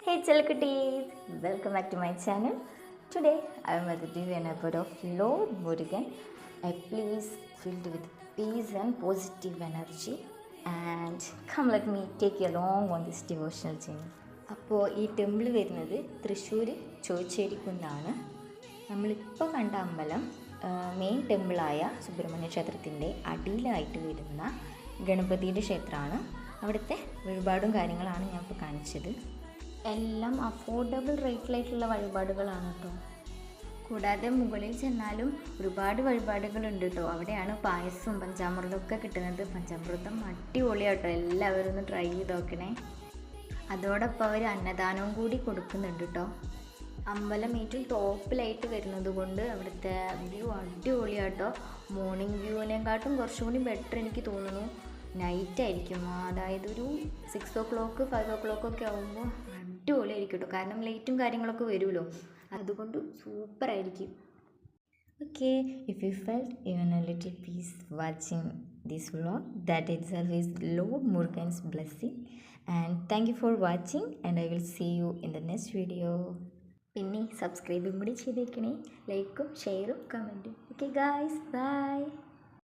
Hey Chalkutties, welcome back to my channel. Today I am at the divine abode of Lord Murugan, a place filled with peace and positive energy. And come let me take you along on this devotional journey. അപ്പോൾ ഈ temple വരുന്നത് തൃശ്ശൂർ ചോയ്ശ്ശേരിക്കുന്നാണ്. നമ്മളിപ്പോൾ കണ്ട അമ്പലം main ടെമ്പിളായ Subrahmanya ക്ഷേത്രത്തിൻ്റെ അടിയിലായിട്ട് വരുന്ന ഗണപതിയുടെ ക്ഷേത്രമാണ്. അവിടുത്തെ വഴിപാടും കാര്യങ്ങളാണ് ഞാൻ ഇപ്പോൾ കാണിച്ചത്. എല്ലാം അഫോർഡബിൾ റേറ്റിലായിട്ടുള്ള വഴിപാടുകളാണ് കേട്ടോ. കൂടാതെ മുകളിൽ ചെന്നാലും ഒരുപാട് വഴിപാടുകളുണ്ട് കേട്ടോ. അവിടെയാണ് പായസവും പഞ്ചാമൃതമൊക്കെ കിട്ടുന്നത്. പഞ്ചാമൃതം അടിപൊളിയാട്ടോ, എല്ലാവരും ഒന്ന് ട്രൈ ചെയ്ത് നോക്കണേ. അതോടൊപ്പം അവർ അന്നദാനവും കൂടി കൊടുക്കുന്നുണ്ട് കേട്ടോ. അമ്പലം ഏറ്റവും ടോപ്പിലായിട്ട് വരുന്നത് കൊണ്ട് അവിടുത്തെ വ്യൂ അടിപൊളിയാട്ടോ. മോർണിംഗ് വ്യൂവിനെക്കാട്ടും കുറച്ചും കൂടി ബെറ്റർ എനിക്ക് തോന്നുന്നു നൈറ്റ് ആയിരിക്കും. അതായത് ഒരു 6 o'clock 5 o'clock ഒക്കെ ആകുമ്പോൾ അടിപൊളിയായിരിക്കും കേട്ടോ. കാരണം ലൈറ്റും കാര്യങ്ങളൊക്കെ വരുമല്ലോ, അതുകൊണ്ട് സൂപ്പറായിരിക്കും. Okay, if you felt even a little peace watching this vlog, that itself is Lord Murugan's blessing. And thank you for watching, and I will see you in the next video. പിന്നെ സബ്സ്ക്രൈബും കൂടി ചെയ്തേക്കണേ, ലൈക്കും ഷെയറും കമൻറ്റും. Okay guys, by.